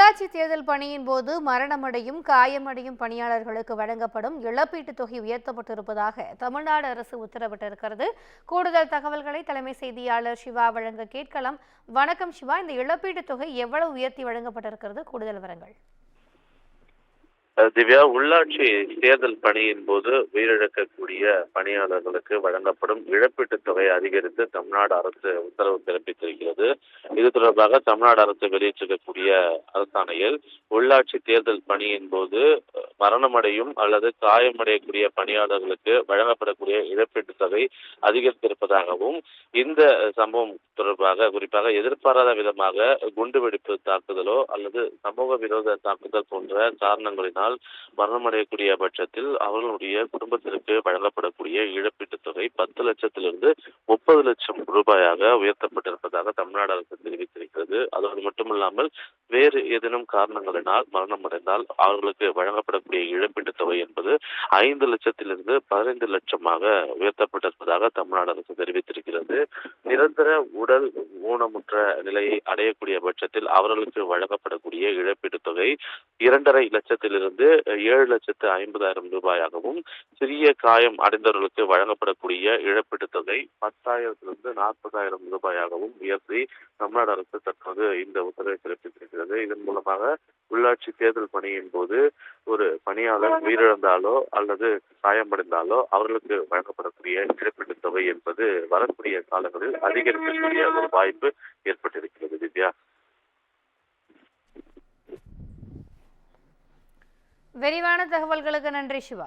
உள்ளாட்சி தேர்தல் பணியின் போது மரணமடையும் காயமடையும் பணியாளர்களுக்கு வழங்கப்படும் இழப்பீட்டுத் தொகை உயர்த்தப்பட்டிருப்பதாக தமிழ்நாடு அரசு உத்தரவிட்டிருக்கிறது. கூடுதல் தகவல்களை தலைமை செய்தியாளர் சிவா வழங்க கேட்கலாம். வணக்கம் சிவா, இந்த இழப்பீட்டுத் தொகை எவ்வளவு உயர்த்தி வழங்கப்பட்டிருக்கிறது? கூடுதல் விவரங்கள். திவ்யா, உள்ளாட்சி தேர்தல் பணியின் போது உயிரிழக்கக்கூடிய பணியாளர்களுக்கு வழங்கப்படும் இழப்பீட்டுத் தொகை அதிகரித்து தமிழ்நாடு அரசு உத்தரவு பிறப்பித்திருக்கிறது. இது தொடர்பாக தமிழ்நாடு அரசு வெளியிட்டிருக்கக்கூடிய அரசாணையில் உள்ளாட்சி தேர்தல் பணியின் போது மரணமடையும் அல்லது காயமடையக்கூடிய பணியாளர்களுக்கு வழங்கப்படக்கூடிய இழப்பீட்டுத் தொகை அதிகரித்திருப்பதாகவும், இந்த சம்பவம் தொடர்பாக குறிப்பாக எதிர்பாராத விதமாக குண்டுவெடிப்பு தாக்குதலோ அல்லது சமூக விரோத தாக்குதல் போன்ற காரணங்களினால் மரணமடையக்கூடிய பட்சத்தில் அவர்களுடைய குடும்பத்திற்கு வழங்கப்படக்கூடிய இழப்பீட்டுத் தொகை 10 லட்சத்திலிருந்து 30 லட்சம் ரூபாயாக உயர்த்தப்பட்டிருப்பதாக தமிழ்நாடு அரசு தெரிவித்திருக்கிறது. அதோடு மட்டுமல்லாமல் வேறு ஏதேனும் காரணங்களினால் மரணமடைந்தால் அவர்களுக்கு வழங்கப்படக்கூடிய இழப்பீட்டுத் தொகை என்பது 5 லட்சத்திலிருந்து 15 லட்சமாக உயர்த்தப்பட்டிருப்பதாக தமிழ்நாடு அரசு தெரிவித்திருக்கிறது. நிரந்தர உடல் ஊனமுற்ற நிலையை அடையக்கூடிய பட்சத்தில் அவர்களுக்கு வழங்கப்படக்கூடிய இழப்பீட்டுத் தொகை 2.5 லட்சத்திலிருந்து 7,50,000 ரூபாயாகவும், சிறிய காயம் அடைந்தவர்களுக்கு வழங்கப்படக்கூடிய இழப்பீட்டுத் தொகை 10,000 40,000 ரூபாயாகவும் உயர்த்தி தமிழ்நாடு அரசு தற்போது இந்த உத்தரவை பிறப்பித்திருக்கிறது. இதன் மூலமாக உள்ளாட்சி தேர்தல் பணியின் போது ஒரு பணியாளர் உயிரிழந்தாலோ அல்லது காயமடைந்தாலோ அவர்களுக்கு வழங்கப்படக்கூடிய இழப்பீட்டுத் தொகை என்பது வரக்கூடிய காலங்களில் அதிகரிக்கக்கூடிய ஒரு வாய்ப்பு ஏற்பட்டிருக்கிறது. திவ்யா, விரிவான தகவல்களுக்கு நன்றி சிவா.